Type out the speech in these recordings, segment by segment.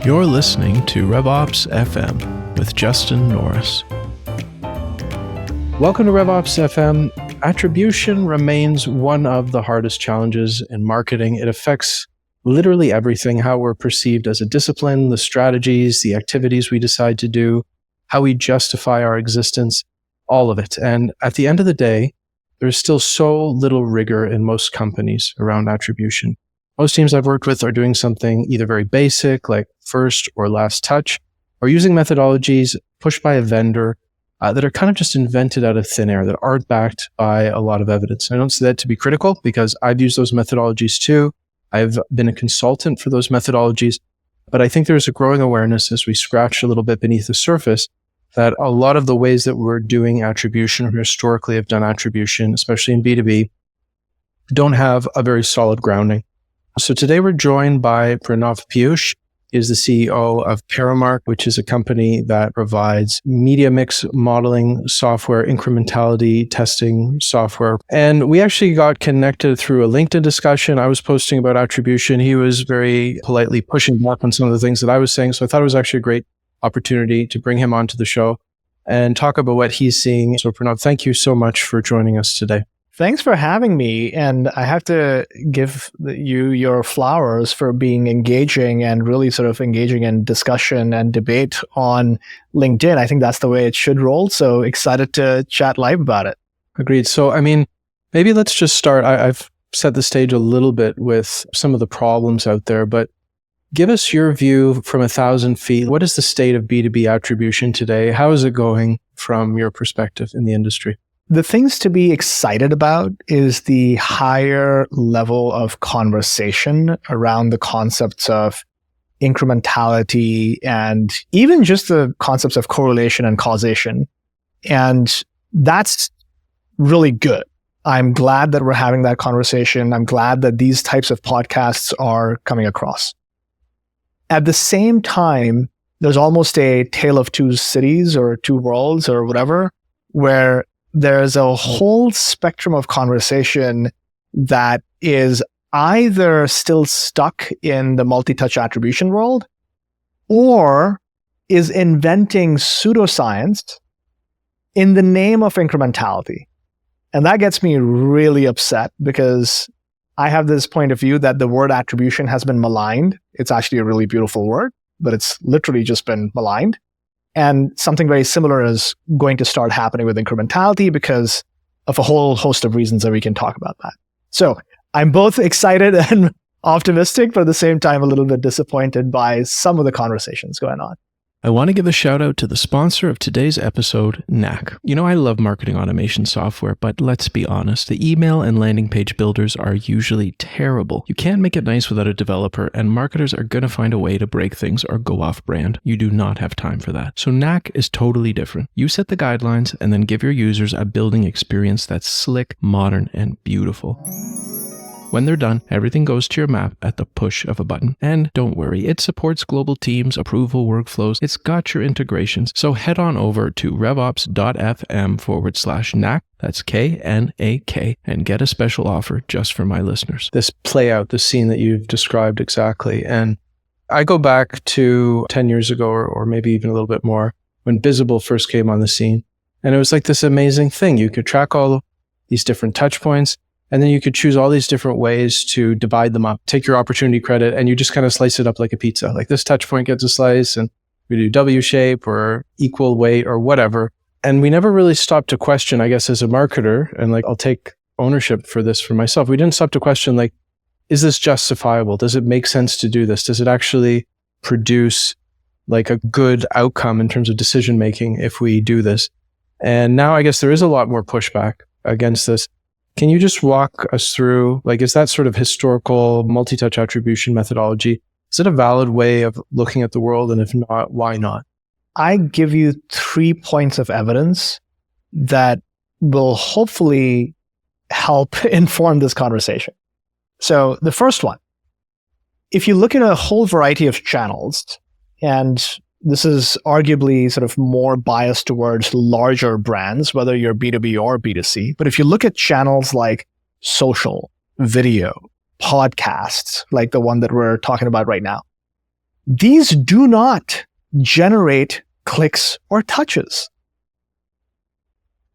You're listening to RevOps FM with Justin Norris. Welcome to RevOps FM. Attribution remains one of the hardest challenges in marketing. It affects literally everything, how we're perceived as a discipline, the strategies, the activities we decide to do, how we justify our existence, all of it. And at the end of the day, there's still so little rigor in most companies around attribution. Most teams I've worked with are doing something either very basic, like first or last touch, or using methodologies pushed by a vendor that are kind of just invented out of thin air, that aren't backed by a lot of evidence. I don't say that to be critical because I've used those methodologies too. I've been a consultant for those methodologies, but I think there's a growing awareness as we scratch a little bit beneath the surface that a lot of the ways that we're doing attribution or historically have done attribution, especially in B2B, don't have a very solid grounding. So today we're joined by Pranav Piyush. He is the CEO of Paramark, which is a company that provides media mix modeling software, incrementality testing software. And we actually got connected through a LinkedIn discussion. I was posting about attribution. He was very politely pushing back on some of the things that I was saying. So I thought it was actually a great opportunity to bring him onto the show and talk about what he's seeing. So Pranav, thank you so much for joining us today. Thanks for having me. And I have to give you your flowers for being engaging and really sort of engaging in discussion and debate on LinkedIn. I think that's the way it should roll. So excited to chat live about it. Agreed. So, maybe let's just start. I've set the stage a little bit with some of the problems out there, but give us your view from 1,000 feet. What is the state of B2B attribution today? How is it going from your perspective in the industry? The things to be excited about is the higher level of conversation around the concepts of incrementality and even just the concepts of correlation and causation. And that's really good. I'm glad that we're having that conversation. I'm glad that these types of podcasts are coming across. At the same time, there's almost a tale of two cities or two worlds or whatever, where there's a whole spectrum of conversation that is either still stuck in the multi-touch attribution world or is inventing pseudoscience in the name of incrementality. And that gets me really upset because I have this point of view that the word attribution has been maligned. It's actually a really beautiful word, but it's literally just been maligned. And something very similar is going to start happening with incrementality because of a whole host of reasons that we can talk about that. So I'm both excited and optimistic, but at the same time, a little bit disappointed by some of the conversations going on. I want to give a shout out to the sponsor of today's episode, Knack. I love marketing automation software, but let's be honest, the email and landing page builders are usually terrible. You can't make it nice without a developer, and marketers are going to find a way to break things or go off brand. You do not have time for that. So Knack is totally different. You set the guidelines and then give your users a building experience that's slick, modern, and beautiful. When they're done, everything goes to your map at the push of a button. And don't worry, it supports global teams, approval workflows. It's got your integrations. So head on over to revops.fm/knack. That's KNAK, and get a special offer just for my listeners. This scene that you've described exactly. And I go back to 10 years ago, or maybe even a little bit more, when Visible first came on the scene. And it was like this amazing thing. You could track all these different touch points. And then you could choose all these different ways to divide them up, take your opportunity credit, and you just kind of slice it up like a pizza. Like this touch point gets a slice, and we do W shape or equal weight or whatever. And we never really stopped to question, I guess, as a marketer, and I'll take ownership for this for myself. We didn't stop to question, is this justifiable? Does it make sense to do this? Does it actually produce a good outcome in terms of decision making if we do this? And now I guess there is a lot more pushback against this. Can you just walk us through, is that sort of historical multi-touch attribution methodology, is it a valid way of looking at the world? And if not, why not? I give you 3 points of evidence that will hopefully help inform this conversation. So the first one, if you look at a whole variety of channels, and this is arguably sort of more biased towards larger brands, whether you're B2B or B2C. But if you look at channels like social, video, podcasts, like the one that we're talking about right now, these do not generate clicks or touches.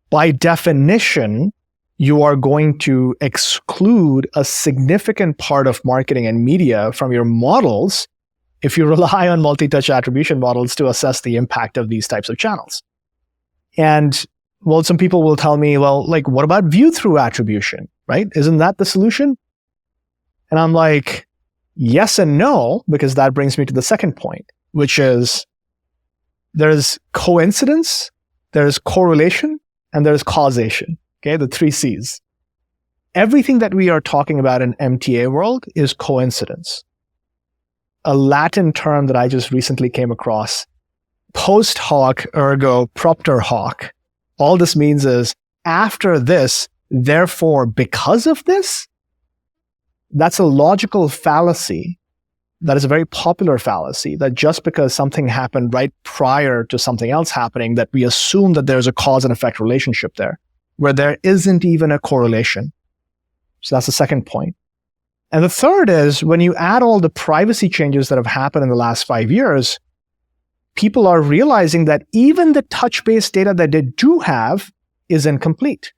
By definition, you are going to exclude a significant part of marketing and media from your models if you rely on multi-touch attribution models to assess the impact of these types of channels. And well, some people will tell me, well, like, what about view-through attribution, right? Isn't that the solution? And I'm like, yes and no, because that brings me to the second point, which is there's coincidence, there's correlation, and there's causation. Okay, the 3 C's. Everything that we are talking about in MTA world is coincidence. A Latin term that I just recently came across, post hoc ergo propter hoc. All this means is after this, therefore because of this. That's a logical fallacy. That is a very popular fallacy, that just because something happened right prior to something else happening, that we assume that there's a cause and effect relationship there, where there isn't even a correlation. So that's the second point. And the third is when you add all the privacy changes that have happened in the last 5 years, people are realizing that even the touch-based data that they do have is incomplete.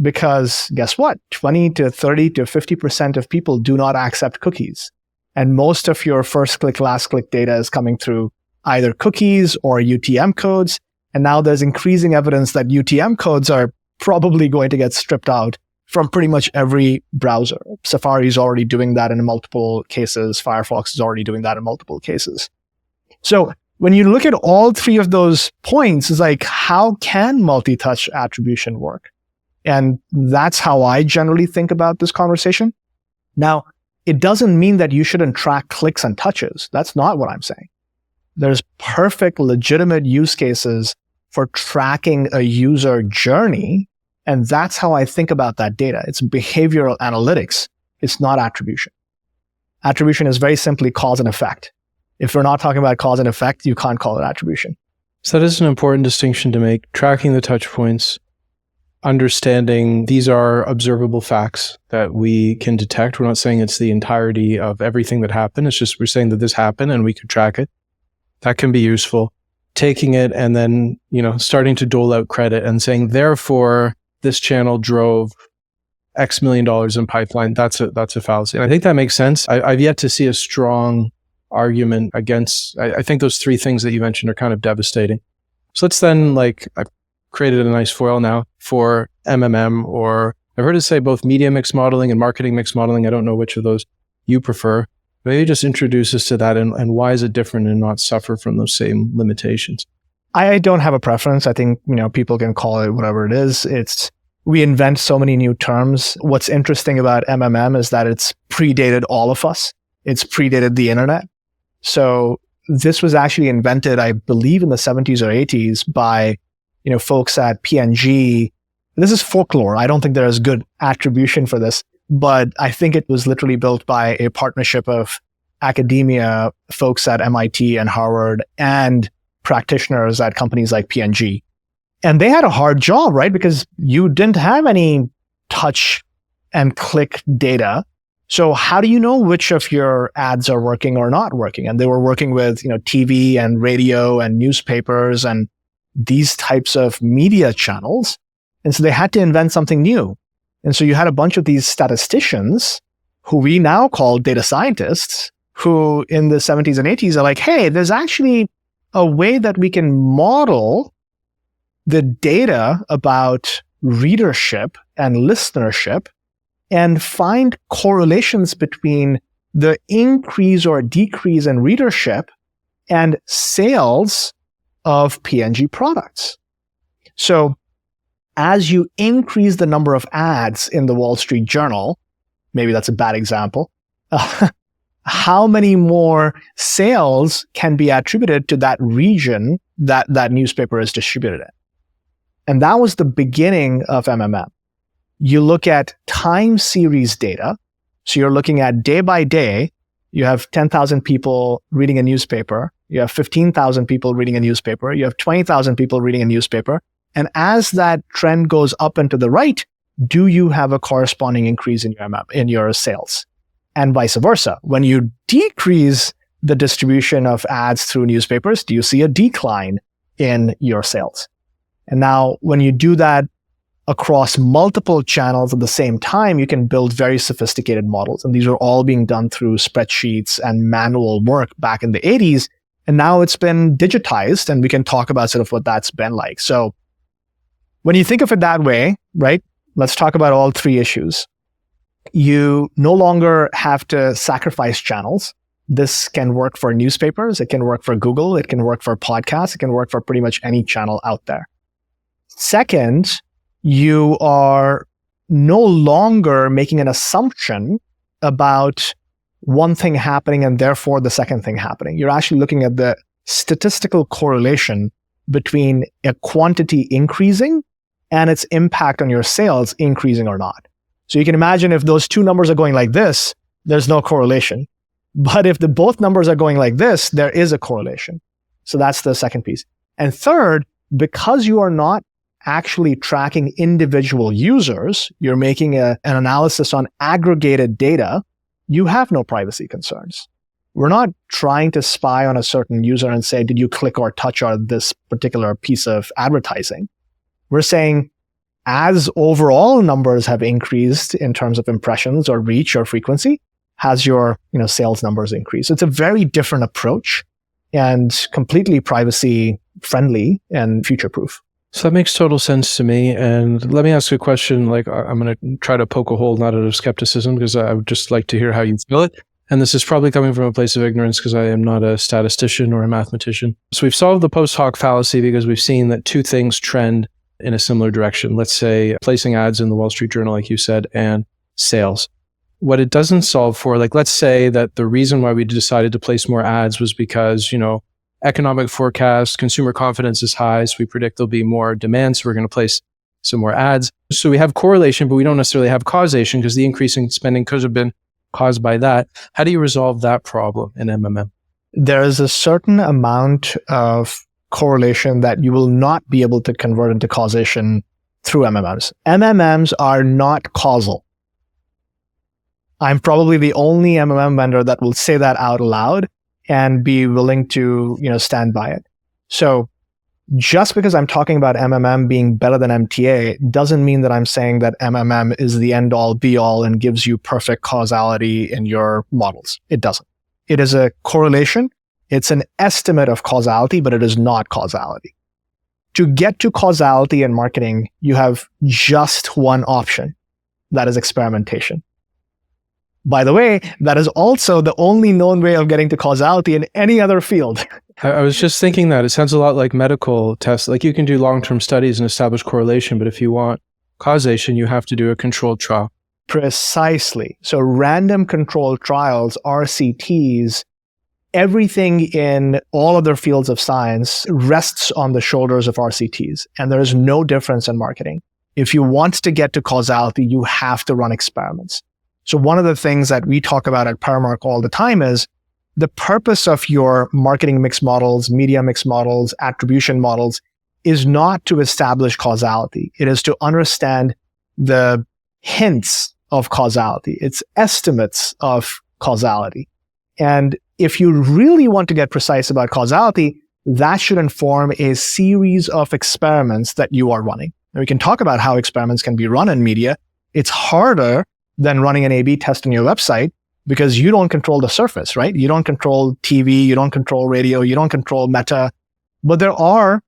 Because guess what? 20 to 30 to 50% of people do not accept cookies. And most of your first click, last click data is coming through either cookies or UTM codes. And now there's increasing evidence that UTM codes are probably going to get stripped out from pretty much every browser. Safari is already doing that in multiple cases. Firefox is already doing that in multiple cases. So when you look at all 3 of those points, it's like, how can multi-touch attribution work? And that's how I generally think about this conversation. Now, it doesn't mean that you shouldn't track clicks and touches. That's not what I'm saying. There's perfect, legitimate use cases for tracking a user journey. And that's how I think about that data. It's behavioral analytics. It's not attribution. Attribution is very simply cause and effect. If we're not talking about cause and effect, you can't call it attribution. So that is an important distinction to make. Tracking the touch points, understanding these are observable facts that we can detect. We're not saying it's the entirety of everything that happened. It's just we're saying that this happened and we could track it. That can be useful. Taking it and then, starting to dole out credit and saying, therefore, this channel drove X million dollars in pipeline. That's a fallacy. And I think that makes sense. I've yet to see a strong argument against, I think those 3 things that you mentioned are kind of devastating. So let's then, I've created a nice foil now for MMM, or I've heard it say both media mix modeling and marketing mix modeling. I don't know which of those you prefer. Maybe just introduce us to that and why is it different and not suffer from those same limitations? I don't have a preference. I think, people can call it whatever it is. We invent so many new terms. What's interesting about MMM is that it's predated all of us. It's predated the internet. So this was actually invented, I believe, in the 70s or 80s by, folks at P&G. This is folklore. I don't think there is good attribution for this, but I think it was literally built by a partnership of academia, folks at MIT and Harvard, and practitioners at companies like P&G. And they had a hard job, right? Because you didn't have any touch and click data. So how do you know which of your ads are working or not working? And they were working with, TV and radio and newspapers and these types of media channels. And so they had to invent something new. And so you had a bunch of these statisticians who we now call data scientists, who in the 70s and 80s are like, hey, there's actually a way that we can model the data about readership and listenership and find correlations between the increase or decrease in readership and sales of P&G products. So as you increase the number of ads in the Wall Street Journal, maybe that's a bad example, how many more sales can be attributed to that region that that newspaper is distributed in? And that was the beginning of MMM. You look at time series data. So you're looking at day by day, you have 10,000 people reading a newspaper. You have 15,000 people reading a newspaper. You have 20,000 people reading a newspaper. And as that trend goes up and to the right, do you have a corresponding increase in your sales? And vice versa. When you decrease the distribution of ads through newspapers? Do you see a decline in your sales? And now when you do that across multiple channels at the same time, you can build very sophisticated models. And these are all being done through spreadsheets and manual work back in the 80s. And now it's been digitized, and we can talk about sort of what that's been like. So when you think of it that way, right, let's talk about all three issues. You no longer have to sacrifice channels. This can work for newspapers. It can work for Google. It can work for podcasts. It can work for pretty much any channel out there. Second, you are no longer making an assumption about one thing happening and therefore the second thing happening. You're actually looking at the statistical correlation between a quantity increasing and its impact on your sales increasing or not. So you can imagine if those two numbers are going like this, there's no correlation. But if both numbers are going like this, there is a correlation. So that's the second piece. And third, because you are not actually tracking individual users, you're making an analysis on aggregated data, you have no privacy concerns. We're not trying to spy on a certain user and say, did you click or touch on this particular piece of advertising? We're saying, as overall numbers have increased in terms of impressions or reach or frequency, has your sales numbers increased? It's a very different approach and completely privacy friendly and future proof. So that makes total sense to me. And let me ask you a question. Like, I'm going to try to poke a hole, not out of skepticism, because I would just like to hear how you feel it. And this is probably coming from a place of ignorance because I am not a statistician or a mathematician. So we've solved the post hoc fallacy because we've seen that two things trend in a similar direction. Let's say placing ads in the Wall Street Journal, like you said, and sales. What it doesn't solve for, like, let's say that the reason why we decided to place more ads was because, economic forecast, consumer confidence is high, so we predict there'll be more demand, so we're going to place some more ads. So we have correlation, but we don't necessarily have causation because the increase in spending could have been caused by that. How do you resolve that problem in MMM? There is a certain amount of correlation that you will not be able to convert into causation through MMMs. MMMs are not causal. I'm probably the only MMM vendor that will say that out loud and be willing to, stand by it. So just because I'm talking about MMM being better than MTA doesn't mean that I'm saying that MMM is the end all be all and gives you perfect causality in your models. It doesn't. It is a correlation. It's an estimate of causality, but it is not causality. To get to causality in marketing, you have just one option. That is experimentation. By the way, that is also the only known way of getting to causality in any other field. I was just thinking that. It sounds a lot like medical tests. Like, you can do long-term studies and establish correlation, but if you want causation, you have to do a controlled trial. Precisely. So random controlled trials, RCTs, everything in all other fields of science rests on the shoulders of RCTs. And there is no difference in marketing. If you want to get to causality, you have to run experiments. So one of the things that we talk about at Paramark all the time is the purpose of your marketing mix models, media mix models, attribution models is not to establish causality. It is to understand the hints of causality. It's estimates of causality. And if you really want to get precise about causality, that should inform a series of experiments that you are running. And we can talk about how experiments can be run in media. It's harder than running an A/B test on your website because you don't control the surface, right? You don't control TV, you don't control radio, you don't control Meta. But there are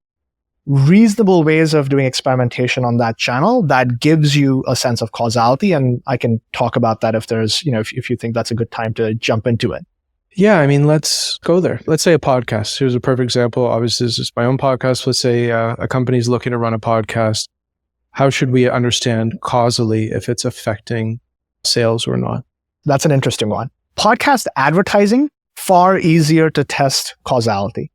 reasonable ways of doing experimentation on that channel that gives you a sense of causality. And I can talk about that if there's, if you think that's a good time to jump into it. Yeah, I mean, let's go there. Let's say a podcast. Here's a perfect example. Obviously, this is my own podcast. Let's say a company's looking to run a podcast. How should we understand causally if it's affecting sales or not? That's an interesting one. Podcast advertising, far easier to test causality,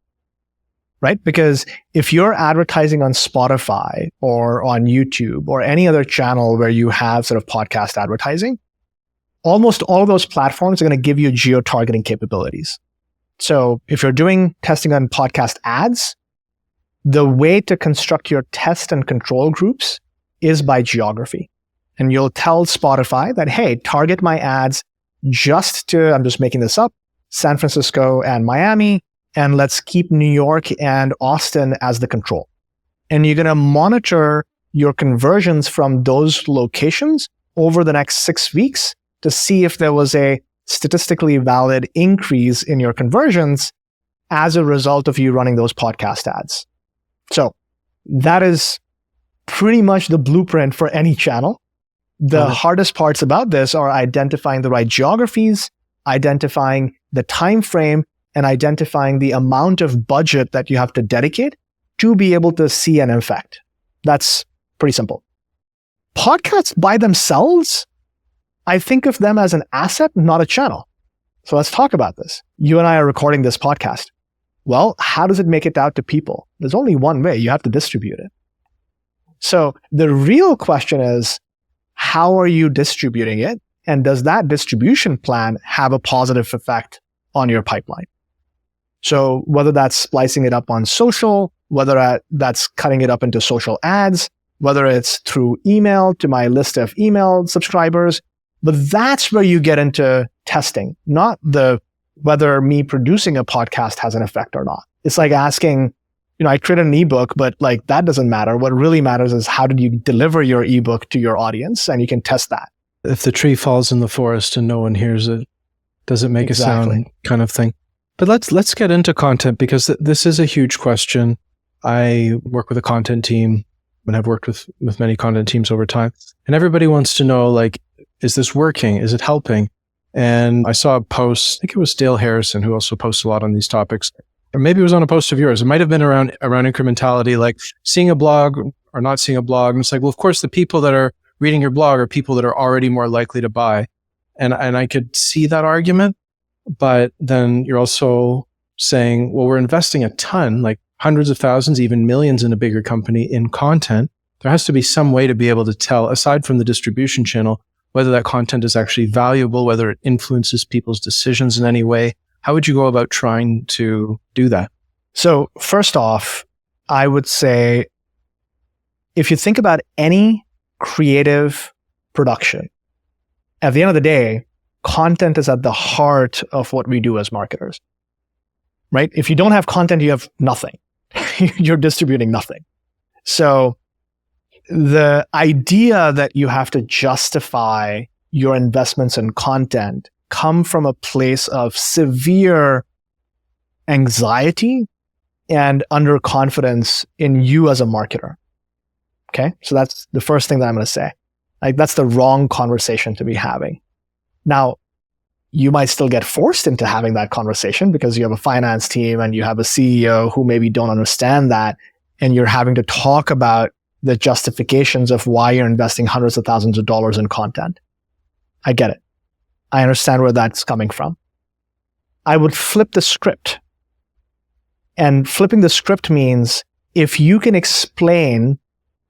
right? Because if you're advertising on Spotify or on YouTube or any other channel where you have sort of podcast advertising, almost all of those platforms are going to give you geo-targeting capabilities. So if you're doing testing on podcast ads, the way to construct your test and control groups is by geography. And you'll tell Spotify that, hey, target my ads just to, I'm just making this up, San Francisco and Miami, and let's keep New York and Austin as the control. And you're going to monitor your conversions from those locations over the next 6 weeks to see if there was a statistically valid increase in your conversions as a result of you running those podcast ads. So that is pretty much the blueprint for any channel. The hardest parts about this are identifying the right geographies, identifying the time frame, and identifying the amount of budget that you have to dedicate to be able to see an effect. That's pretty simple. Podcasts by themselves, I think of them as an asset, not a channel. So let's talk about this. You and I are recording this podcast. Well, how does it make it out to people? There's only one way. You have to distribute it. So the real question is, how are you distributing it? And does that distribution plan have a positive effect on your pipeline? So whether that's splicing it up on social, whether that's cutting it up into social ads, whether it's through email to my list of email subscribers, but that's where you get into testing, not whether me producing a podcast has an effect or not. It's like asking, I created an ebook, but like that doesn't matter. What really matters is how did you deliver your ebook to your audience, and you can test that. If the tree falls in the forest and no one hears it, does it make a sound kind of thing? But let's get into content, because this is a huge question. I work with a content team, and I've worked with many content teams over time, and everybody wants to know, like, is this working? Is it helping? And I saw a post, I think it was Dale Harrison, who also posts a lot on these topics, or maybe it was on a post of yours. It might have been around incrementality, like seeing a blog or not seeing a blog. And it's like, well, of course, the people that are reading your blog are people that are already more likely to buy. And I could see that argument, but then you're also saying, well, we're investing a ton, like hundreds of thousands, even millions in a bigger company in content. There has to be some way to be able to tell, aside from the distribution channel, whether that content is actually valuable, whether it influences people's decisions in any way. How would you go about trying to do that? So first off, I would say, if you think about any creative production, at the end of the day, content is at the heart of what we do as marketers, right? If you don't have content, you have nothing. You're distributing nothing. So the idea that you have to justify your investments in content come from a place of severe anxiety and underconfidence in you as a marketer. Okay? So that's the first thing that I'm going to say. Like, that's the wrong conversation to be having. Now, you might still get forced into having that conversation because you have a finance team and you have a CEO who maybe don't understand that, and you're having to talk about the justifications of why you're investing hundreds of thousands of dollars in content. I get it. I understand where that's coming from. I would flip the script. And flipping the script means if you can explain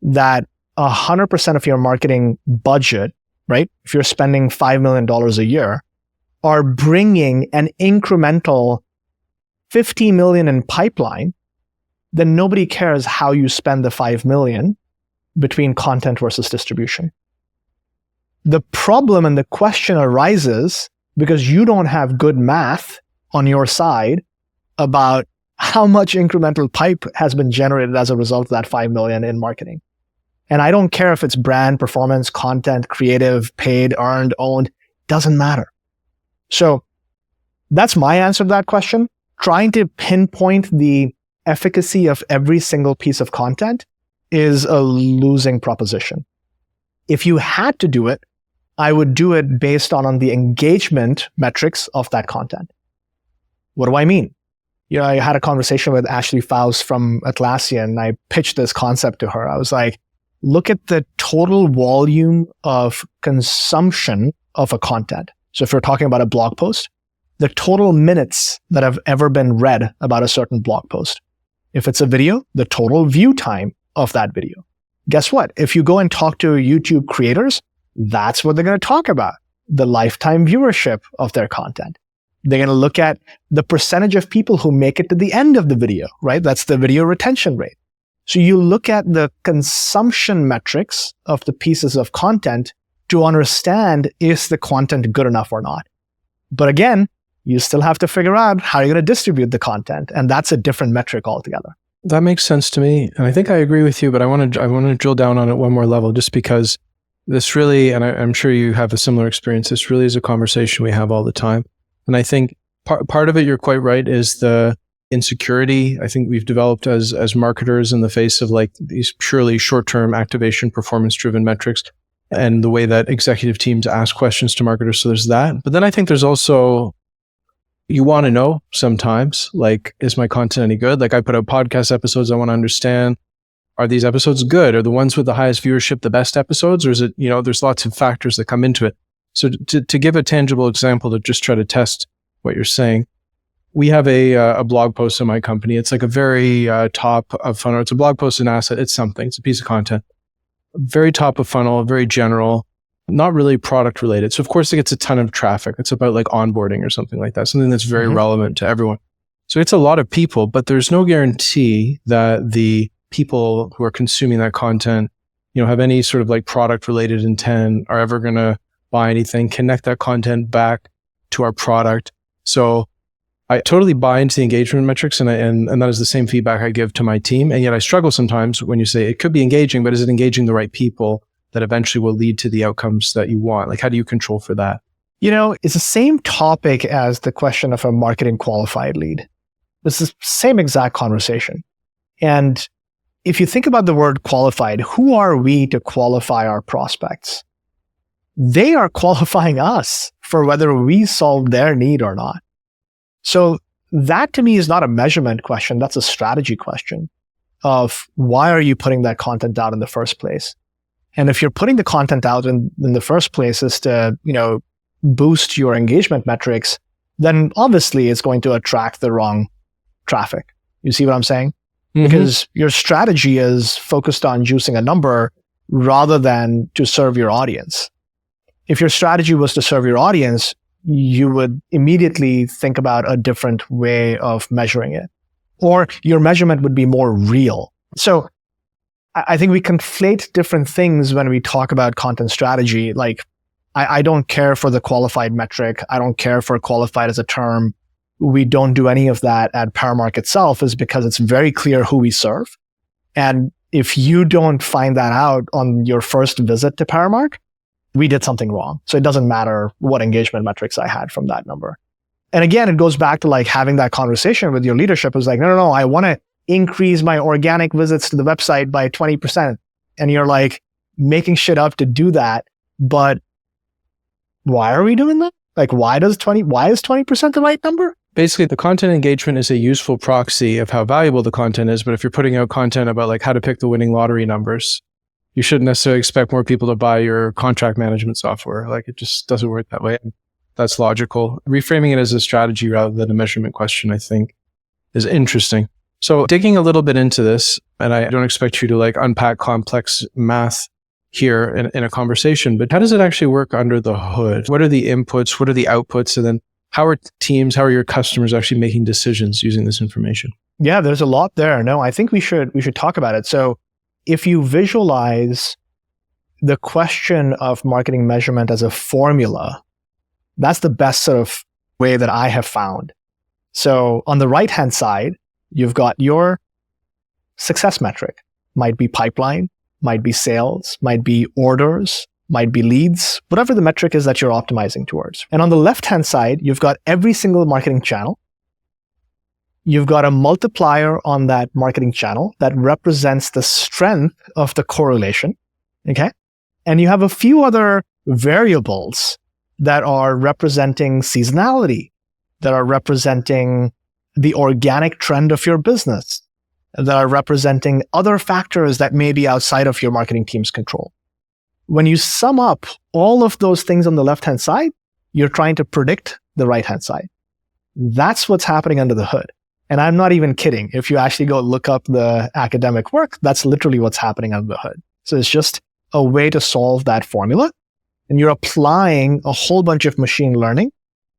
that 100% of your marketing budget, right, if you're spending $5 million a year, are bringing an incremental $50 million in pipeline, then nobody cares how you spend the $5 million between content versus distribution. The problem and the question arises because you don't have good math on your side about how much incremental pipe has been generated as a result of that $5 million in marketing. And I don't care if it's brand, performance, content, creative, paid, earned, owned, doesn't matter. So that's my answer to that question. Trying to pinpoint the efficacy of every single piece of content is a losing proposition. If you had to do it, I would do it based on the engagement metrics of that content. What do I mean? I had a conversation with Ashley Faust from Atlassian, and I pitched this concept to her. I was like, look at the total volume of consumption of a content. So if you're talking about a blog post, the total minutes that have ever been read about a certain blog post. If it's a video, the total view time of that video. Guess what? If you go and talk to YouTube creators, that's what they're going to talk about, the lifetime viewership of their content. They're going to look at the percentage of people who make it to the end of the video, right? That's the video retention rate. So you look at the consumption metrics of the pieces of content to understand, is the content good enough or not? But again, you still have to figure out how you're going to distribute the content. And that's a different metric altogether. That makes sense to me. And I think I agree with you, but I want to drill down on it one more level, just because this really, and I'm sure you have a similar experience, this really is a conversation we have all the time. And I think part of it, you're quite right, is the insecurity I think we've developed as marketers in the face of like these purely short-term activation, performance-driven metrics, and the way that executive teams ask questions to marketers. So there's that. But then I think there's also, you want to know sometimes, like, is my content any good? Like, I put out podcast episodes, I want to understand, are these episodes good? Are the ones with the highest viewership the best episodes? Or is it, there's lots of factors that come into it. So to give a tangible example to just try to test what you're saying, we have a blog post in my company. It's like a very top of funnel. It's a blog post, an asset. It's something. It's a piece of content. Very top of funnel, very general, not really product related. So of course it gets a ton of traffic. It's about like onboarding or something like that, something that's very relevant to everyone. So it's a lot of people, but there's no guarantee that the people who are consuming that content, have any sort of like product related intent, are ever going to buy anything, connect that content back to our product. So I totally buy into the engagement metrics, and that is the same feedback I give to my team. And yet I struggle sometimes when you say it could be engaging, but is it engaging the right people that eventually will lead to the outcomes that you want? Like, how do you control for that? It's the same topic as the question of a marketing qualified lead. It's the same exact conversation. And if you think about the word qualified, who are we to qualify our prospects? They are qualifying us for whether we solve their need or not. So that to me is not a measurement question. That's a strategy question of why are you putting that content out in the first place? And if you're putting the content out in the first place is to, boost your engagement metrics, then obviously it's going to attract the wrong traffic. You see what I'm saying? Mm-hmm. Because your strategy is focused on juicing a number rather than to serve your audience. If your strategy was to serve your audience, you would immediately think about a different way of measuring it, or your measurement would be more real. So I think we conflate different things when we talk about content strategy. Like, I don't care for the qualified metric. I don't care for qualified as a term. We don't do any of that at Paramark itself, is because it's very clear who we serve. And if you don't find that out on your first visit to Paramark, we did something wrong. So it doesn't matter what engagement metrics I had from that number. And again, it goes back to like having that conversation with your leadership. It's like, no, I want to increase my organic visits to the website by 20%. And you're like making shit up to do that. But why are we doing that? Like, why is 20% the right number? Basically, the content engagement is a useful proxy of how valuable the content is. But if you're putting out content about like how to pick the winning lottery numbers, you shouldn't necessarily expect more people to buy your contract management software. Like, it just doesn't work that way. That's logical. Reframing it as a strategy rather than a measurement question, I think, is interesting. So digging a little bit into this, and I don't expect you to like unpack complex math here in a conversation, but how does it actually work under the hood? What are the inputs? What are the outputs? And then how are your customers actually making decisions using this information? Yeah, there's a lot there. No, I think we should talk about it. So if you visualize the question of marketing measurement as a formula, that's the best sort of way that I have found. So on the right-hand side, you've got your success metric. Might be pipeline, might be sales, might be orders, might be leads, whatever the metric is that you're optimizing towards. And on the left-hand side, you've got every single marketing channel. You've got a multiplier on that marketing channel that represents the strength of the correlation, okay? And you have a few other variables that are representing seasonality, that are representing the organic trend of your business, that are representing other factors that may be outside of your marketing team's control. When you sum up all of those things on the left-hand side, you're trying to predict the right-hand side. That's what's happening under the hood. And I'm not even kidding. If you actually go look up the academic work, that's literally what's happening under the hood. So it's just a way to solve that formula. And you're applying a whole bunch of machine learning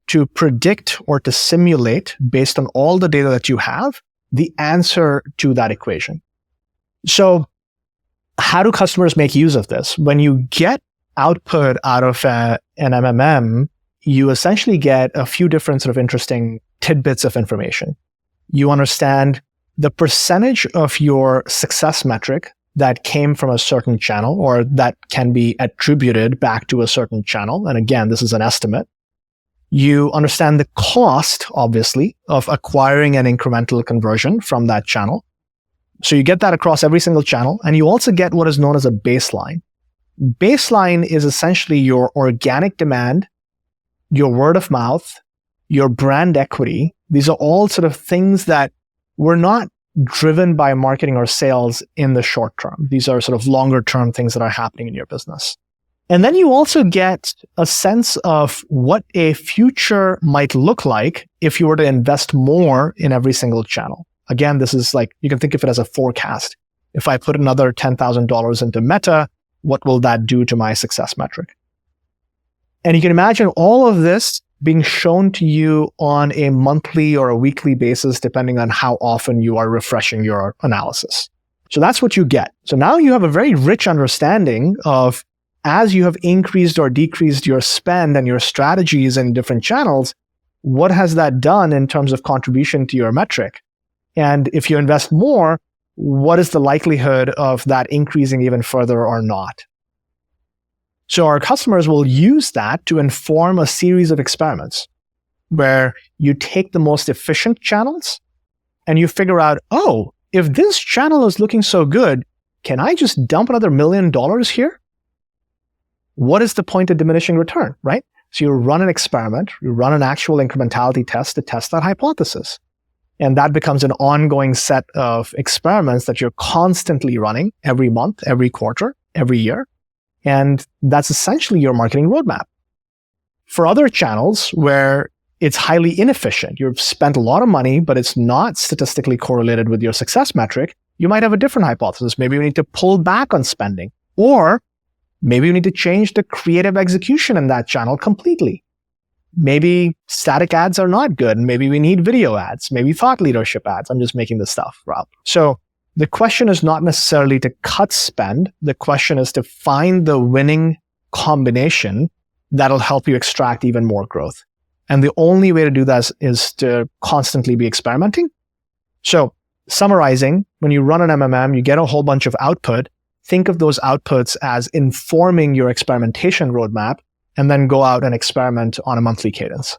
to predict or to simulate, based on all the data that you have, the answer to that equation. So how do customers make use of this? When you get output out of an MMM, you essentially get a few different sort of interesting tidbits of information. You understand the percentage of your success metric that came from a certain channel or that can be attributed back to a certain channel. And again, this is an estimate. You understand the cost, obviously, of acquiring an incremental conversion from that channel. So you get that across every single channel. And you also get what is known as a baseline. Baseline is essentially your organic demand, your word of mouth, your brand equity. These are all sort of things that were not driven by marketing or sales in the short term. These are sort of longer term things that are happening in your business. And then you also get a sense of what a future might look like if you were to invest more in every single channel. Again, this is like, you can think of it as a forecast. If I put another $10,000 into Meta, what will that do to my success metric? And you can imagine all of this being shown to you on a monthly or a weekly basis, depending on how often you are refreshing your analysis. So that's what you get. So now you have a very rich understanding of, as you have increased or decreased your spend and your strategies in different channels, what has that done in terms of contribution to your metric? And if you invest more, what is the likelihood of that increasing even further or not? So our customers will use that to inform a series of experiments where you take the most efficient channels and you figure out, oh, if this channel is looking so good, can I just dump another $1 million here? What is the point of diminishing return, right? So you run an experiment, you run an actual incrementality test to test that hypothesis. And that becomes an ongoing set of experiments that you're constantly running every month, every quarter, every year. And that's essentially your marketing roadmap. For other channels where it's highly inefficient, you've spent a lot of money, but it's not statistically correlated with your success metric, you might have a different hypothesis. Maybe we need to pull back on spending, or maybe we need to change the creative execution in that channel completely. Maybe static ads are not good, and maybe we need video ads, maybe thought leadership ads. I'm just making this stuff up. So the question is not necessarily to cut spend. The question is to find the winning combination that'll help you extract even more growth. And the only way to do that is to constantly be experimenting. So summarizing, when you run an MMM, you get a whole bunch of output. Think of those outputs as informing your experimentation roadmap, and then go out and experiment on a monthly cadence.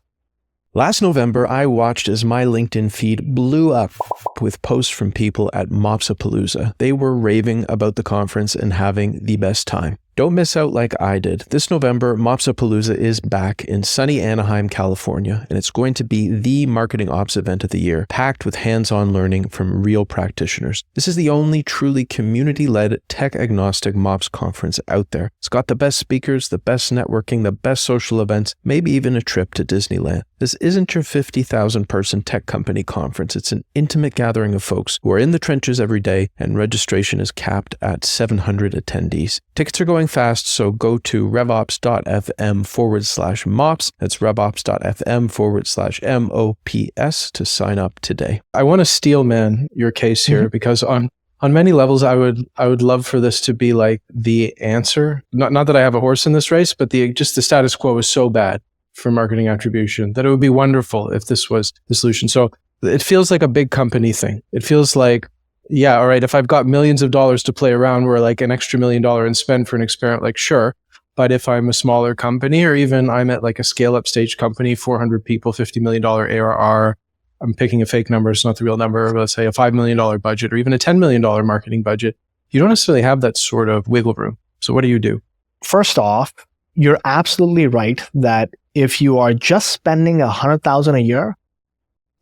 Last November, I watched as my LinkedIn feed blew up with posts from people at Mopsapalooza. They were raving about the conference and having the best time. Don't miss out like I did. This November, Mopsapalooza is back in sunny Anaheim, California, and it's going to be the marketing ops event of the year, packed with hands-on learning from real practitioners. This is the only truly community-led, tech-agnostic MOPS conference out there. It's got the best speakers, the best networking, the best social events, maybe even a trip to Disneyland. This isn't your 50,000-person tech company conference. It's an intimate gathering of folks who are in the trenches every day, and registration is capped at 700 attendees. Tickets are going fast, so go to revops.fm/MOPS. That's revops.fm/MOPS to sign up today. I want to steel man your case here because on many levels, I would love for this to be like the answer. Not that I have a horse in this race, but just the status quo is so bad for marketing attribution that it would be wonderful if this was the solution. So it feels like a big company thing. It feels like, yeah, all right, if I've got millions of dollars to play around where like an extra $1 million in spend for an experiment, like sure. But if I'm a smaller company, or even I'm at like a scale up stage company, 400 people, $50 million ARR, I'm picking a fake number, it's not the real number, let's say a $5 million budget or even a $10 million marketing budget, you don't necessarily have that sort of wiggle room. So what do you do? First off, you're absolutely right that if you are just spending $100,000 a year,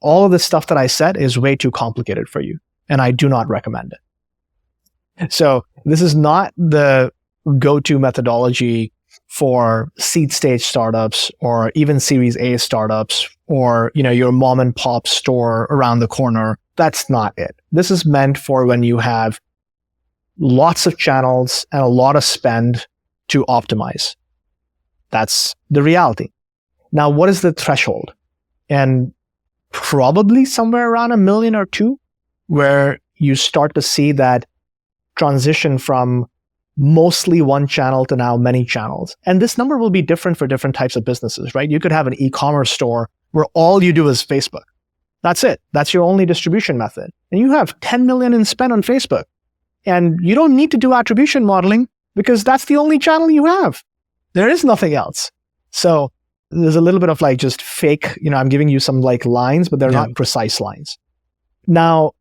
all of the stuff that I said is way too complicated for you. And I do not recommend it. So this is not the go-to methodology for seed stage startups or even Series A startups or, your mom and pop store around the corner. That's not it. This is meant for when you have lots of channels and a lot of spend to optimize. That's the reality. Now, what is the threshold? And probably somewhere around $1 million or $2 million, where you start to see that transition from mostly one channel to now many channels. And this number will be different for different types of businesses, right? You could have an e-commerce store where all you do is Facebook. That's it. That's your only distribution method. And you have 10 million in spend on Facebook. And you don't need to do attribution modeling because that's the only channel you have. There is nothing else. So there's a little bit of like just fake, I'm giving you some like lines, but they're not precise lines. Now,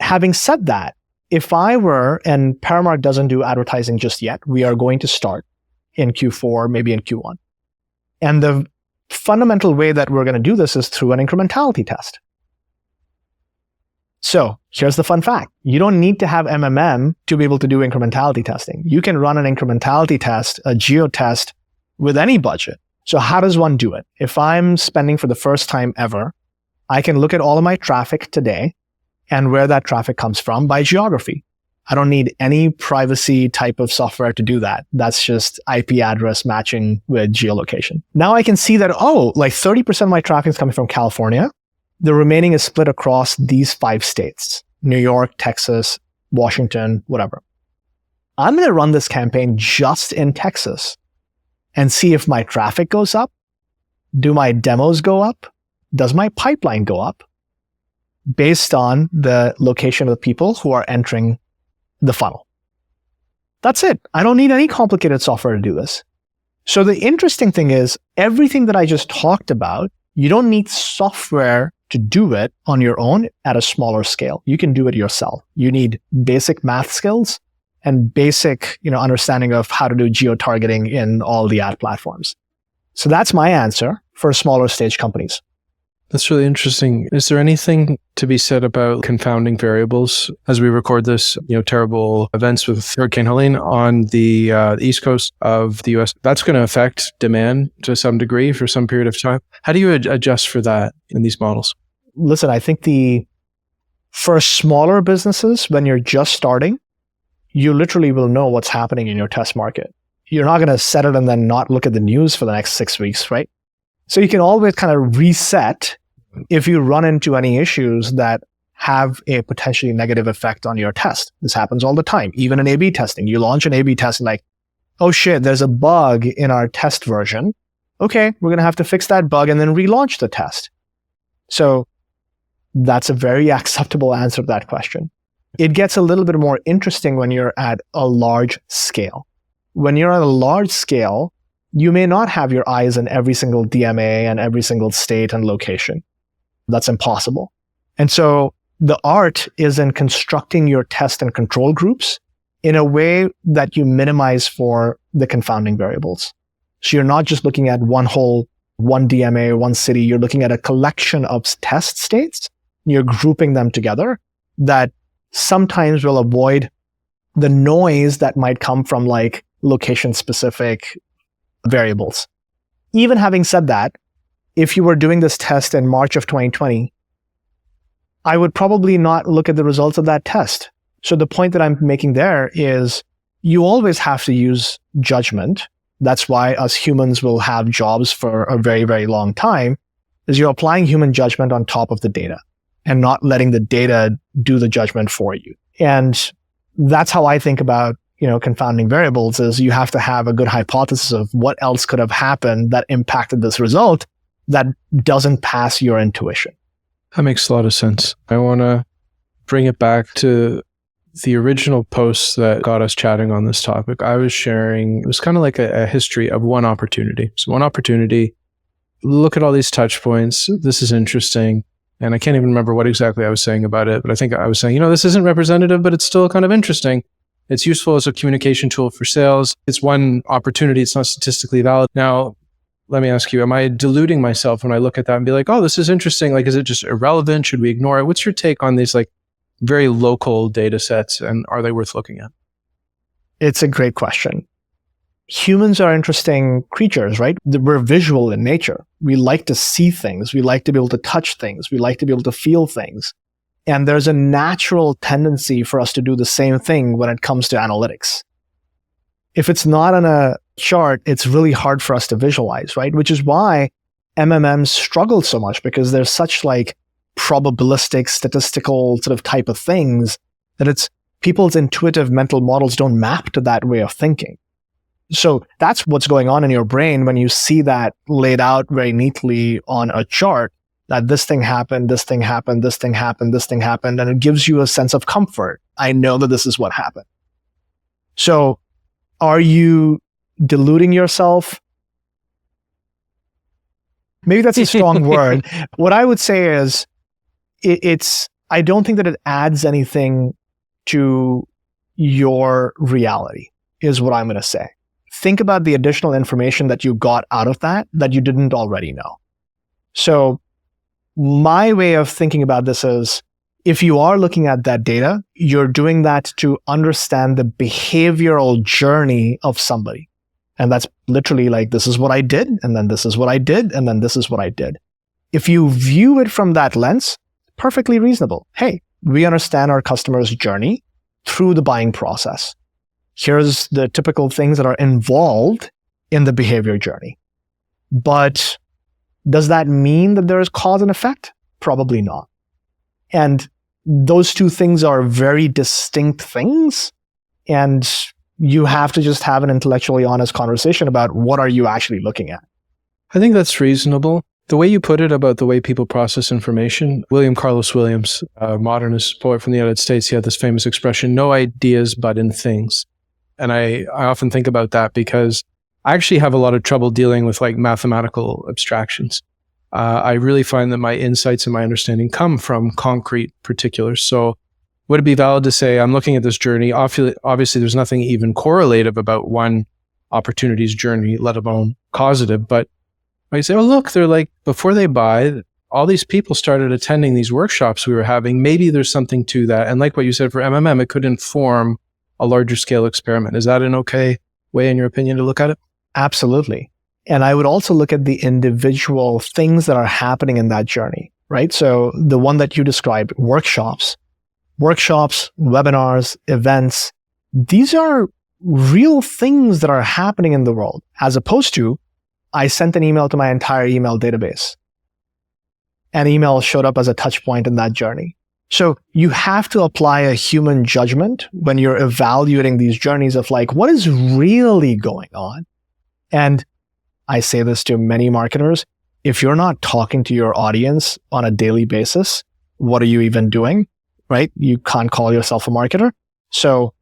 having said that, if I were, and Paramark doesn't do advertising just yet, we are going to start in Q4, maybe in Q1. And the fundamental way that we're going to do this is through an incrementality test. So here's the fun fact. You don't need to have MMM to be able to do incrementality testing. You can run an incrementality test, a geo test with any budget. So how does one do it? If I'm spending for the first time ever, I can look at all of my traffic today and where that traffic comes from by geography. I don't need any privacy type of software to do that. That's just IP address matching with geolocation. Now I can see that, like 30% of my traffic is coming from California. The remaining is split across these 5 states, New York, Texas, Washington, whatever. I'm going to run this campaign just in Texas and see if my traffic goes up. Do my demos go up? Does my pipeline go up? Based on the location of the people who are entering the funnel. That's it. I don't need any complicated software to do this. So the interesting thing is everything that I just talked about, you don't need software to do it on your own at a smaller scale. You can do it yourself. You need basic math skills and basic, understanding of how to do geo-targeting in all the ad platforms. So that's my answer for smaller stage companies. That's really interesting. Is there anything to be said about confounding variables as we record this, terrible events with Hurricane Helene on the East Coast of the US? That's going to affect demand to some degree for some period of time. How do you adjust for that in these models? Listen, I think for smaller businesses, when you're just starting, you literally will know what's happening in your test market. You're not going to set it and then not look at the news for the next 6 weeks, right? So you can always kind of reset if you run into any issues that have a potentially negative effect on your test. This happens all the time. Even in A/B testing, you launch an A/B test and like, oh shit, there's a bug in our test version. Okay, we're going to have to fix that bug and then relaunch the test. So that's a very acceptable answer to that question. It gets a little bit more interesting when you're at a large scale. When you're at a large scale, you may not have your eyes in every single DMA and every single state and location. That's impossible. And so the art is in constructing your test and control groups in a way that you minimize for the confounding variables. So you're not just looking at one DMA, one city. You're looking at a collection of test states. You're grouping them together that sometimes will avoid the noise that might come from like location-specific variables. Even having said that, if you were doing this test in March of 2020, I would probably not look at the results of that test. So the point that I'm making there is you always have to use judgment. That's why us humans will have jobs for a very, very long time, is you're applying human judgment on top of the data and not letting the data do the judgment for you. And that's how I think about confounding variables is you have to have a good hypothesis of what else could have happened that impacted this result that doesn't pass your intuition. That makes a lot of sense. I want to bring it back to the original post that got us chatting on this topic. I was sharing, it was kind of like a history of one opportunity. So one opportunity, look at all these touch points. This is interesting. And I can't even remember what exactly I was saying about it, but I think I was saying, this isn't representative, but it's still kind of interesting. It's useful as a communication tool for sales. It's one opportunity. It's not statistically valid. Now, let me ask you, am I deluding myself when I look at that and be like, oh, this is interesting? Like, is it just irrelevant? Should we ignore it? What's your take on these like very local data sets and are they worth looking at? It's a great question. Humans are interesting creatures, right? We're visual in nature. We like to see things. We like to be able to touch things. We like to be able to feel things. And there's a natural tendency for us to do the same thing when it comes to analytics. If it's not on a chart, it's really hard for us to visualize, right? Which is why MMMs struggle so much, because there's such like probabilistic, statistical sort of type of things that it's people's intuitive mental models don't map to that way of thinking. So that's what's going on in your brain when you see that laid out very neatly on a chart, that this thing happened, this thing happened, this thing happened, this thing happened, and it gives you a sense of comfort. I know that this is what happened. So are you deluding yourself? Maybe that's a strong word. What I would say is I don't think that it adds anything to your reality, is what I'm going to say. Think about the additional information that you got out of that you didn't already know. So my way of thinking about this is, if you are looking at that data, you're doing that to understand the behavioral journey of somebody. And that's literally like, this is what I did, and then this is what I did, and then this is what I did. If you view it from that lens, perfectly reasonable. Hey, we understand our customer's journey through the buying process. Here's the typical things that are involved in the behavior journey. But does that mean that there is cause and effect? Probably not. And those two things are very distinct things. And you have to just have an intellectually honest conversation about what are you actually looking at. I think that's reasonable. The way you put it about the way people process information, William Carlos Williams, a modernist poet from the United States, he had this famous expression, no ideas but in things. And I often think about that because I actually have a lot of trouble dealing with like mathematical abstractions. I really find that my insights and my understanding come from concrete particulars. So would it be valid to say, I'm looking at this journey, obviously there's nothing even correlative about one opportunity's journey, let alone causative, but I say, oh, look, they're like, before they buy, all these people started attending these workshops we were having. Maybe there's something to that. And like what you said for MMM, it could inform a larger scale experiment. Is that an okay way, in your opinion, to look at it? Absolutely. And I would also look at the individual things that are happening in that journey, right? So the one that you described, workshops, webinars, events, these are real things that are happening in the world, as opposed to I sent an email to my entire email database. An email showed up as a touch point in that journey. So you have to apply a human judgment when you're evaluating these journeys of like, what is really going on? And I say this to many marketers, if you're not talking to your audience on a daily basis, what are you even doing, right? You can't call yourself a marketer. So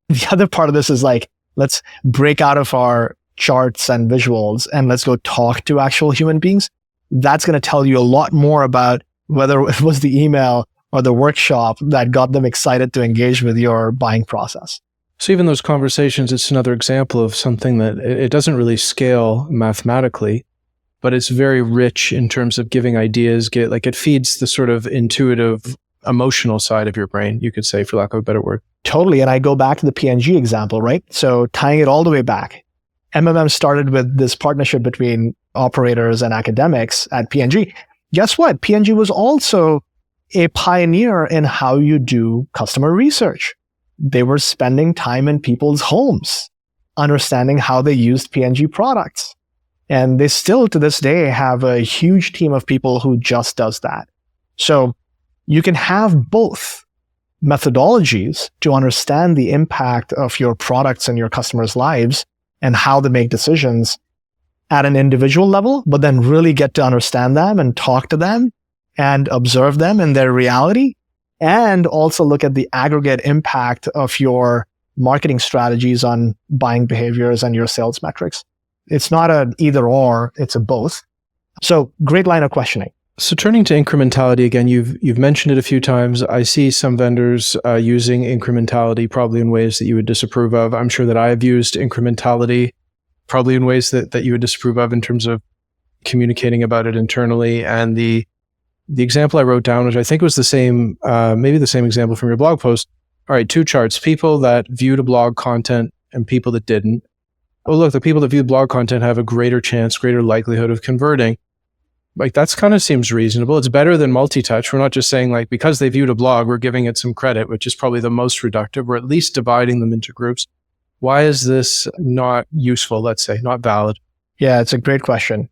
the other part of this is like, let's break out of our charts and visuals and let's go talk to actual human beings. That's going to tell you a lot more about whether it was the email or the workshop that got them excited to engage with your buying process. So even those conversations, it's another example of something that it doesn't really scale mathematically, but it's very rich in terms of giving ideas, it feeds the sort of intuitive, emotional side of your brain, you could say, for lack of a better word. Totally. And I go back to the P&G example, right? So tying it all the way back, MMM started with this partnership between operators and academics at P&G. Guess what? P&G was also a pioneer in how you do customer research. They were spending time in people's homes, understanding how they used P&G products. And they still, to this day, have a huge team of people who just does that. So you can have both methodologies to understand the impact of your products in your customers' lives and how they make decisions at an individual level, but then really get to understand them and talk to them and observe them in their reality, and also look at the aggregate impact of your marketing strategies on buying behaviors and your sales metrics. It's not an either or, it's a both. So great line of questioning. So turning to incrementality again, you've mentioned it a few times. I see some vendors using incrementality probably in ways that you would disapprove of. I'm sure that I have used incrementality probably in ways that you would disapprove of in terms of communicating about it internally. And the example I wrote down, which I think was the same, maybe the same example from your blog post. All right, two charts, people that viewed a blog content and people that didn't. Oh, look, the people that viewed blog content have a greater chance, greater likelihood of converting. Like that's kind of seems reasonable. It's better than multi-touch. We're not just saying like, because they viewed a blog, we're giving it some credit, which is probably the most reductive. We're at least dividing them into groups. Why is this not useful, let's say, not valid? Yeah, it's a great question.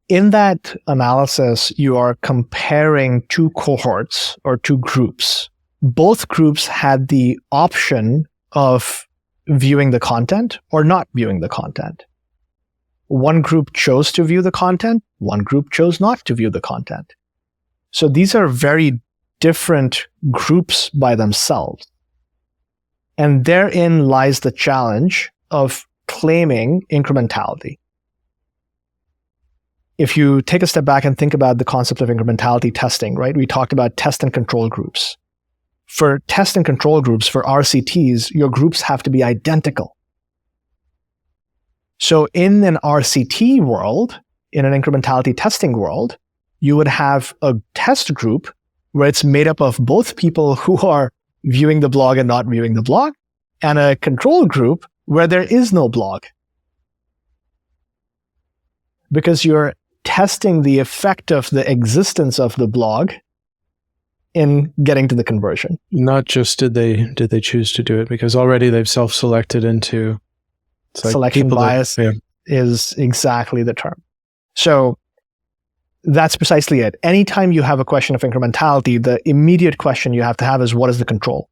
In that analysis, you are comparing two cohorts or two groups both groups had the option of viewing the content or not viewing the content. One group chose to view the content, one group chose not to view the content. So these are very different groups by themselves. And therein lies the challenge of claiming incrementality. If you take a step back and think about the concept of incrementality testing, right? We talked about test and control groups. For test and control groups, for RCTs, your groups have to be identical. So in an RCT world, in an incrementality testing world, you would have a test group where it's made up of both people who are viewing the blog and not viewing the blog, and a control group where there is no blog. Because you're testing the effect of the existence of the blog in getting to the conversion. Not just did they choose to do it, because already they've self-selected into selection bias is exactly the term. So that's precisely it. Anytime you have a question of incrementality, the immediate question you have to have is, what is the control?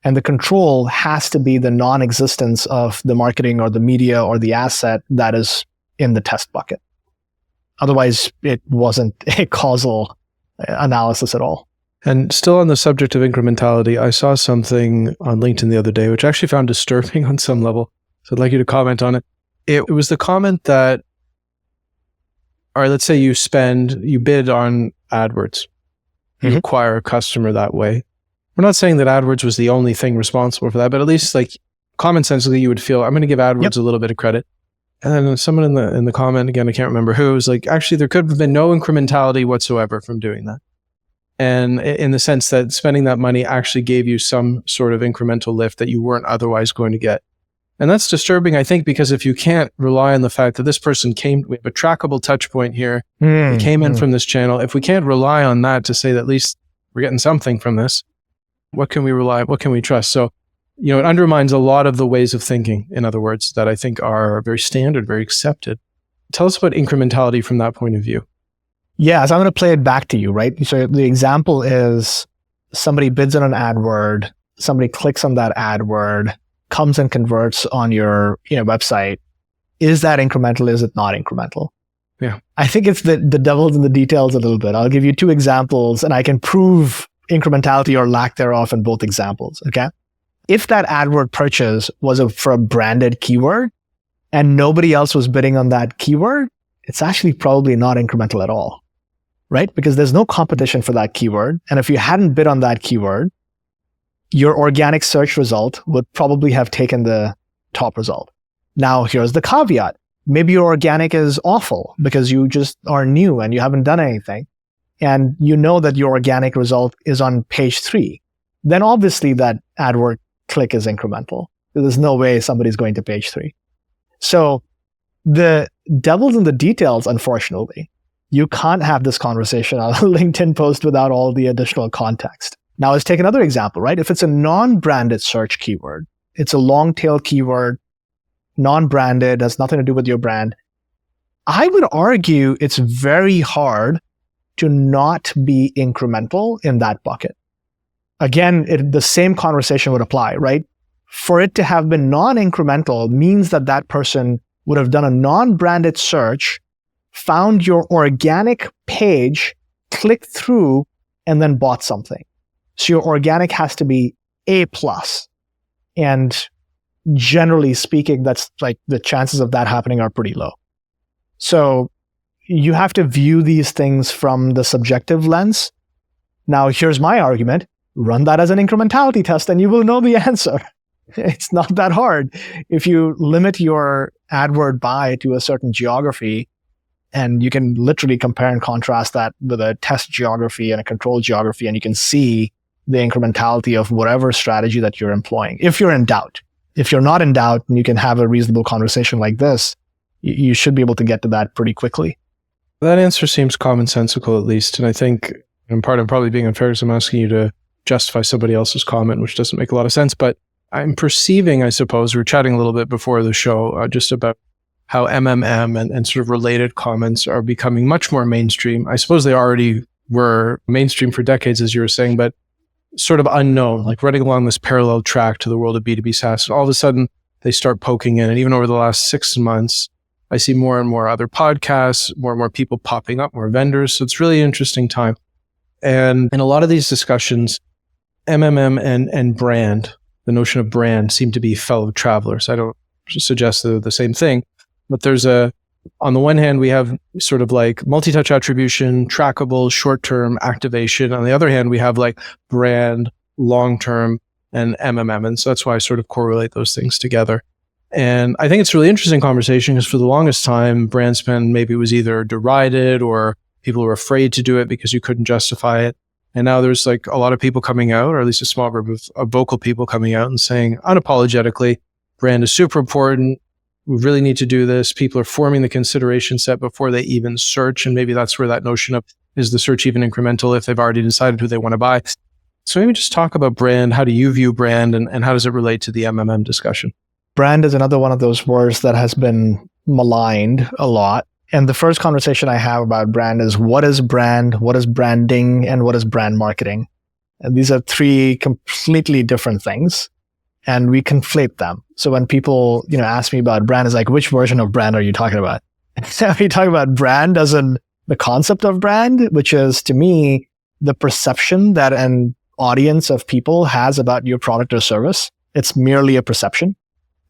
And the control has to be the non-existence of the marketing or the media or the asset that is in the test bucket. Otherwise, it wasn't a causal analysis at all. And still on the subject of incrementality, I saw something on LinkedIn the other day, which I actually found disturbing on some level. So I'd like you to comment on it. It was the comment that, all right, let's say you bid on AdWords. You acquire a customer that way. We're not saying that AdWords was the only thing responsible for that, but at least like common sensically, you would feel, I'm going to give AdWords a little bit of credit. And then someone in the comment, again, I can't remember who, was like, actually, there could have been no incrementality whatsoever from doing that. And in the sense that spending that money actually gave you some sort of incremental lift that you weren't otherwise going to get. And that's disturbing, I think, because if you can't rely on the fact that this person we have a trackable touch point here, they came in from this channel. If we can't rely on that to say that at least we're getting something from this, what can we trust? So, it undermines a lot of the ways of thinking, in other words, that I think are very standard, very accepted. Tell us about incrementality from that point of view. Yeah, so I'm going to play it back to you, right? So the example is somebody bids on an ad word, somebody clicks on that ad word, comes and converts on your website. Is that incremental? Is it not incremental? Yeah. I think it's the devil's in the details a little bit. I'll give you two examples and I can prove incrementality or lack thereof in both examples, okay? If that AdWord purchase was for a branded keyword and nobody else was bidding on that keyword, it's actually probably not incremental at all, right? Because there's no competition for that keyword. And if you hadn't bid on that keyword, your organic search result would probably have taken the top result. Now, here's the caveat. Maybe your organic is awful because you just are new and you haven't done anything. And you know that your organic result is on page 3. Then obviously that AdWord click is incremental. There's no way somebody's going to page 3. So the devil's in the details, unfortunately. You can't have this conversation on a LinkedIn post without all the additional context. Now let's take another example, right? If it's a non-branded search keyword, it's a long tail keyword, non-branded, has nothing to do with your brand. I would argue it's very hard to not be incremental in that bucket. Again, the same conversation would apply, right? For it to have been non-incremental means that that person would have done a non-branded search, found your organic page, clicked through, and then bought something. So your organic has to be A+. And generally speaking, that's like the chances of that happening are pretty low. So you have to view these things from the subjective lens. Now, here's my argument. Run that as an incrementality test and you will know the answer. It's not that hard. If you limit your AdWord buy to a certain geography, and you can literally compare and contrast that with a test geography and a control geography, and you can see the incrementality of whatever strategy that you're employing. If you're in doubt. If you're not in doubt and you can have a reasonable conversation like this, you should be able to get to that pretty quickly. That answer seems commonsensical, at least. And I think, in part, I'm probably being unfair because I'm asking you to justify somebody else's comment, which doesn't make a lot of sense. But I'm perceiving, I suppose, we were chatting a little bit before the show, just about how MMM and sort of related comments are becoming much more mainstream. I suppose they already were mainstream for decades, as you were saying, but sort of unknown, like running along this parallel track to the world of B2B SaaS. And all of a sudden, they start poking in. And even over the last 6 months, I see more and more other podcasts, more and more people popping up, more vendors. So it's really interesting time. And in a lot of these discussions, MMM and brand, the notion of brand, seem to be fellow travelers. I don't suggest they're the same thing, but on the one hand, we have sort of like multi-touch attribution, trackable, short-term activation. On the other hand, we have like brand, long-term, and MMM. And so that's why I sort of correlate those things together. And I think it's a really interesting conversation because for the longest time, brand spend maybe was either derided or people were afraid to do it because you couldn't justify it. And now there's like a lot of people coming out, or at least a small group of vocal people coming out and saying unapologetically, brand is super important. We really need to do this. People are forming the consideration set before they even search. And maybe that's where that notion of, is the search even incremental if they've already decided who they want to buy? So maybe just talk about brand. How do you view brand and how does it relate to the MMM discussion? Brand is another one of those words that has been maligned a lot. And the first conversation I have about brand is what is brand, what is branding, and what is brand marketing? And these are three completely different things. And we conflate them. So when people, ask me about brand, it's like, which version of brand are you talking about? So we talk about brand as in the concept of brand, which is to me, the perception that an audience of people has about your product or service. It's merely a perception.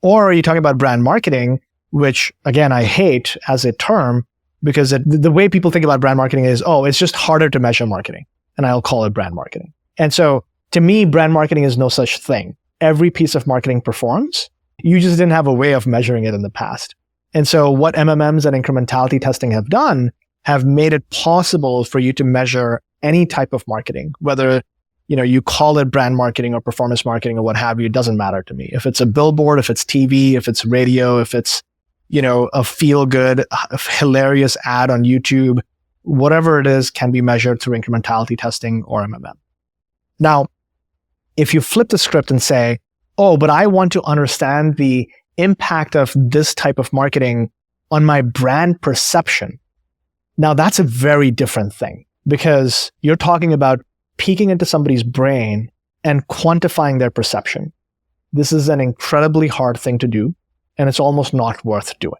Or are you talking about brand marketing, which again, I hate as a term because the way people think about brand marketing is, it's just harder to measure marketing. And I'll call it brand marketing. And so to me, brand marketing is no such thing. Every piece of marketing performs. You just didn't have a way of measuring it in the past. And so what MMMs and incrementality testing have done have made it possible for you to measure any type of marketing, whether you call it brand marketing or performance marketing or what have you, it doesn't matter to me. If it's a billboard, if it's TV, if it's radio, if it's, a feel-good, hilarious ad on YouTube, whatever it is can be measured through incrementality testing or MMM. Now, if you flip the script and say, but I want to understand the impact of this type of marketing on my brand perception. Now, that's a very different thing because you're talking about peeking into somebody's brain and quantifying their perception. This is an incredibly hard thing to do, and it's almost not worth doing.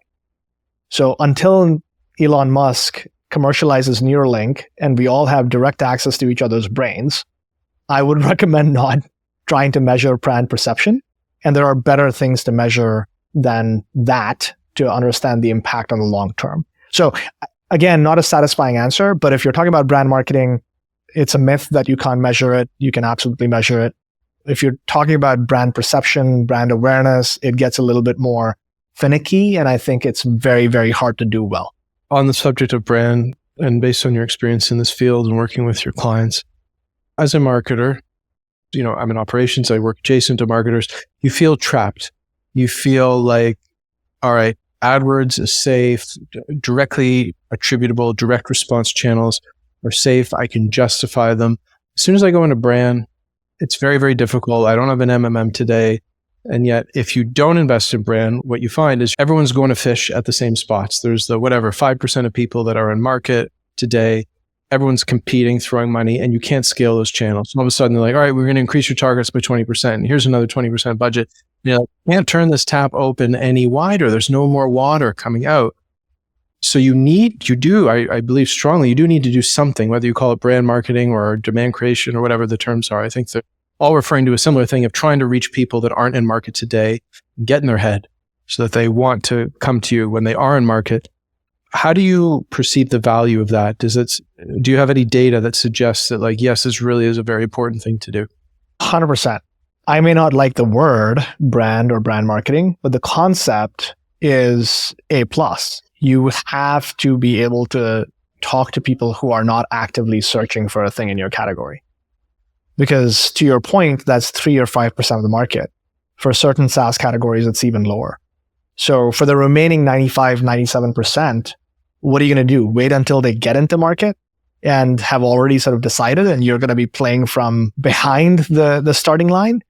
So until Elon Musk commercializes Neuralink and we all have direct access to each other's brains, I would recommend not trying to measure brand perception. And there are better things to measure than that to understand the impact on the long term. So again, not a satisfying answer, but if you're talking about brand marketing, it's a myth that you can't measure it. You can absolutely measure it. If you're talking about brand perception, brand awareness, it gets a little bit more finicky. And I think it's very, very hard to do well. On the subject of brand, and based on your experience in this field and working with your clients, as a marketer, I'm in operations, I work adjacent to marketers. You feel trapped. You feel like, all right, AdWords is safe, directly attributable, direct response channels are safe. I can justify them. As soon as I go into brand, it's very, very difficult. I don't have an MMM today. And yet, if you don't invest in brand, what you find is everyone's going to fish at the same spots. There's the 5% of people that are in market today. Everyone's competing, throwing money, and you can't scale those channels. All of a sudden, they're like, all right, we're going to increase your targets by 20%. And here's another 20% budget. Can't turn this tap open any wider. There's no more water coming out. So I believe strongly, you do need to do something, whether you call it brand marketing or demand creation or whatever the terms are. I think they're all referring to a similar thing of trying to reach people that aren't in market today, get in their head so that they want to come to you when they are in market. How do you perceive the value of that? Do you have any data that suggests that yes, this really is a very important thing to do? 100%. I may not like the word brand or brand marketing, but the concept is A+. You have to be able to talk to people who are not actively searching for a thing in your category. Because to your point, that's 3 or 5% of the market. For certain SaaS categories, it's even lower. So for the remaining 95, 97%, what are you going to do? Wait until they get into market and have already sort of decided and you're going to be playing from behind the starting line?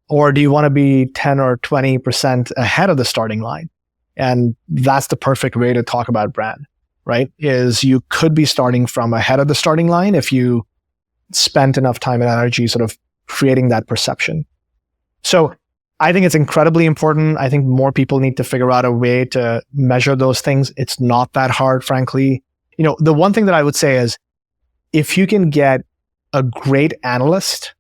Or do you want to be 10 or 20% ahead of the starting line? And that's the perfect way to talk about brand, right? Is you could be starting from ahead of the starting line if you spent enough time and energy sort of creating that perception. So I think it's incredibly important. I think more people need to figure out a way to measure those things. It's not that hard, frankly. The one thing that I would say is if you can get a great analyst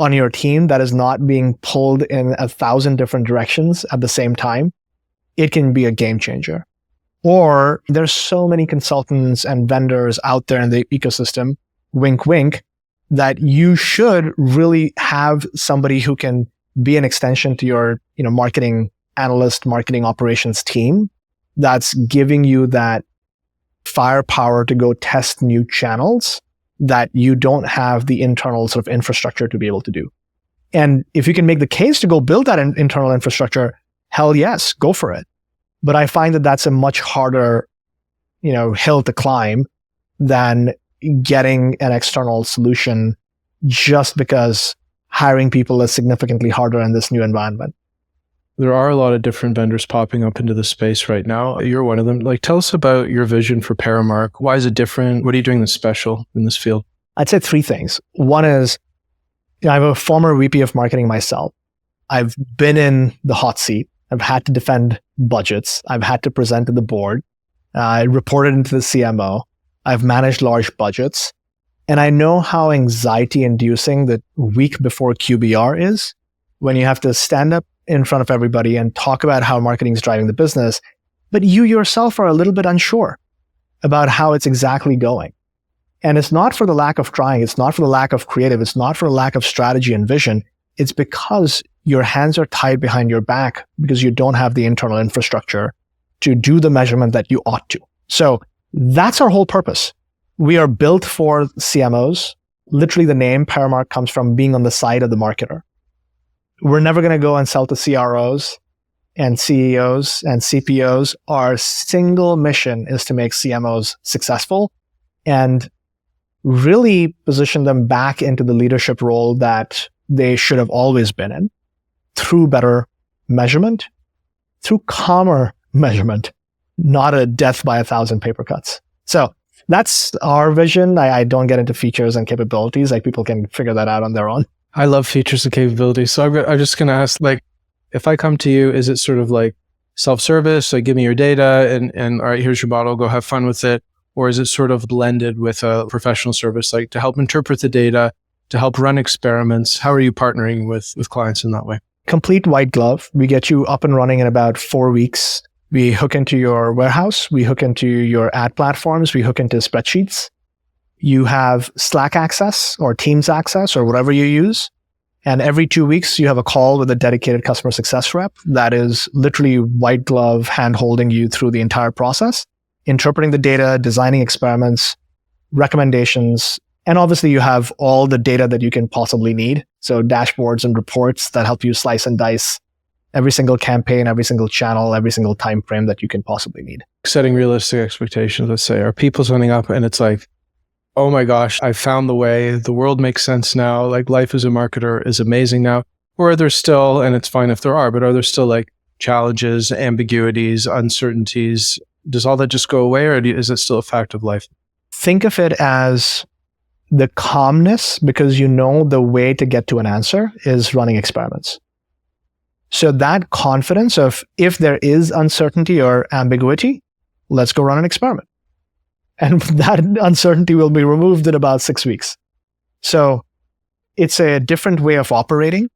on your team that is not being pulled in 1,000 different directions at the same time, it can be a game changer. Or there's so many consultants and vendors out there in the ecosystem, wink, wink, that you should really have somebody who can be an extension to your, marketing analyst, marketing operations team that's giving you that firepower to go test new channels that you don't have the internal sort of infrastructure to be able to do. And if you can make the case to go build that internal infrastructure, hell yes, go for it. But I find that that's a much harder, hill to climb than getting an external solution just because hiring people is significantly harder in this new environment. There are a lot of different vendors popping up into the space right now. You're one of them. Tell us about your vision for Paramark. Why is it different? What are you doing that's special in this field? I'd say three things. One is, I'm a former VP of marketing myself. I've been in the hot seat. I've had to defend budgets. I've had to present to the board. I reported into the CMO. I've managed large budgets. And I know how anxiety-inducing the week before QBR is when you have to stand up in front of everybody and talk about how marketing is driving the business, but you yourself are a little bit unsure about how it's exactly going. And it's not for the lack of trying. It's not for the lack of creative. It's not for the lack of strategy and vision. It's because your hands are tied behind your back because you don't have the internal infrastructure to do the measurement that you ought to. So that's our whole purpose. We are built for CMOs. Literally, the name Paramark comes from being on the side of the marketer. We're never going to go and sell to CROs and CEOs and CPOs. Our single mission is to make CMOs successful and really position them back into the leadership role that they should have always been in through better measurement, through calmer measurement, not a death by 1,000 paper cuts. So that's our vision. I don't get into features and capabilities. People can figure that out on their own. I love features and capabilities. So I'm just going to ask, if I come to you, is it sort of like self-service? Give me your data and all right, here's your model, go have fun with it. Or is it sort of blended with a professional service, to help interpret the data, to help run experiments? How are you partnering with clients in that way? Complete white glove. We get you up and running in about 4 weeks. We hook into your warehouse. We hook into your ad platforms. We hook into spreadsheets. You have Slack access or Teams access or whatever you use. And every 2 weeks, you have a call with a dedicated customer success rep that is literally white glove hand holding you through the entire process, interpreting the data, designing experiments, recommendations. And obviously, you have all the data that you can possibly need. So dashboards and reports that help you slice and dice every single campaign, every single channel, every single time frame that you can possibly need. Setting realistic expectations, let's say, are people signing up and it's like, oh my gosh, I found the way. The world makes sense now. Life as a marketer is amazing now. Or are there still, and it's fine if there are, but are there still challenges, ambiguities, uncertainties? Does all that just go away or is it still a fact of life? Think of it as the calmness because you know the way to get to an answer is running experiments. So that confidence of if there is uncertainty or ambiguity, let's go run an experiment. And that uncertainty will be removed in about 6 weeks. So it's a different way of operating,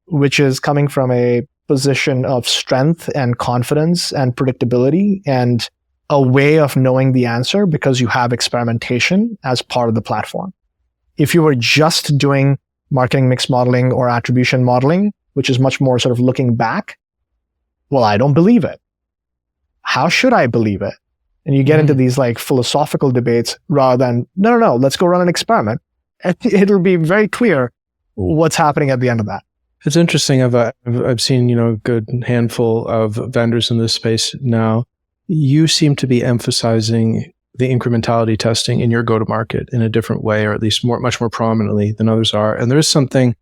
which is coming from a position of strength and confidence and predictability and a way of knowing the answer because you have experimentation as part of the platform. If you were just doing marketing mix modeling or attribution modeling, which is much more sort of looking back, well, I don't believe it. How should I believe it? And you get into these philosophical debates rather than, no, let's go run an experiment. And it'll be very clear what's happening at the end of that. It's interesting. I've seen, a good handful of vendors in this space now. You seem to be emphasizing the incrementality testing in your go-to-market in a different way, or at least much more prominently than others are. And there is something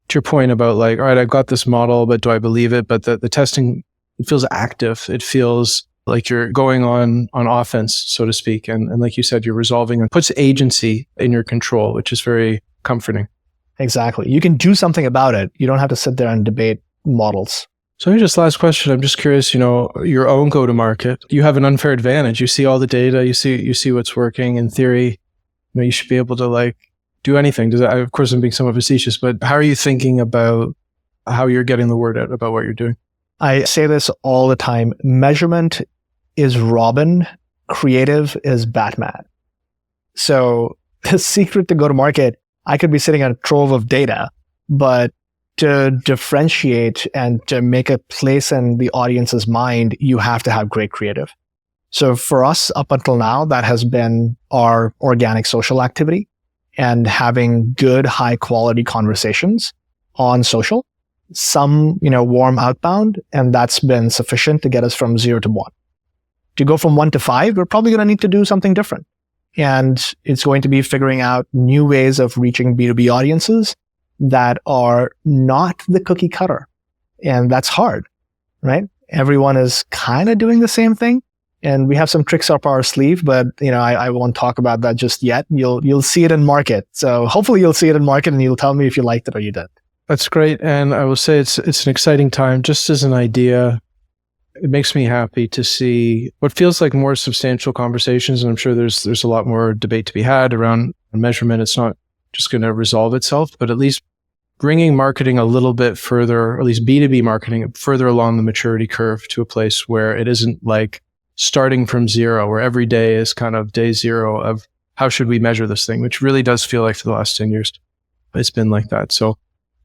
to your point about all right, I've got this model, but do I believe it? But the testing, it feels active. It feels like you're going on offense, so to speak. And like you said, you're resolving and puts agency in your control, which is very comforting. Exactly. You can do something about it. You don't have to sit there and debate models. So maybe just last question. I'm just curious, your own go-to-market, you have an unfair advantage. You see all the data, you see what's working. In theory, you should be able to do anything. Of course, I'm being somewhat facetious, but how are you thinking about how you're getting the word out about what you're doing? I say this all the time. Measurement is Robin, creative is Batman. So the secret to go-to-market, I could be sitting on a trove of data, but to differentiate and to make a place in the audience's mind, you have to have great creative. So for us, up until now, that has been our organic social activity and having good, high quality conversations on social, some, warm outbound, and that's been sufficient to get us from 0 to 1. To go from 1 to 5, we're probably going to need to do something different. And it's going to be figuring out new ways of reaching B2B audiences that are not the cookie cutter. And that's hard, right? Everyone is kind of doing the same thing. And we have some tricks up our sleeve, but I won't talk about that just yet. You'll see it in market. So hopefully you'll see it in market and you'll tell me if you liked it or you didn't. That's great. And I will say it's an exciting time. Just as an idea, it makes me happy to see what feels like more substantial conversations. And I'm sure there's a lot more debate to be had around measurement. It's not just going to resolve itself, but at least bringing marketing a little bit further, or at least B2B marketing further along the maturity curve to a place where it isn't like starting from 0, where every day is kind of day 0 of how should we measure this thing, which really does feel like for the last 10 years, it's been like that. So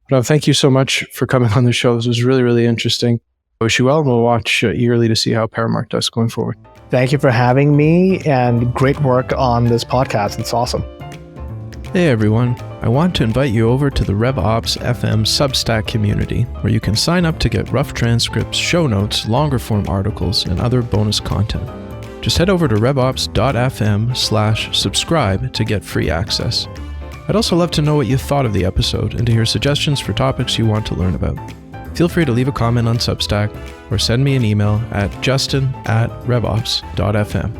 Pranav, thank you so much for coming on the show. This was really, really interesting. I wish you well, and we'll watch eagerly to see how Paramark does going forward. Thank you for having me, and great work on this podcast. It's awesome. Hey everyone, I want to invite you over to the RevOps FM Substack community, where you can sign up to get rough transcripts, show notes, longer form articles, and other bonus content. Just head over to revops.fm/subscribe to get free access. I'd also love to know what you thought of the episode and to hear suggestions for topics you want to learn about. Feel free to leave a comment on Substack or send me an email at justin@revops.fm.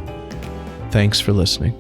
Thanks for listening.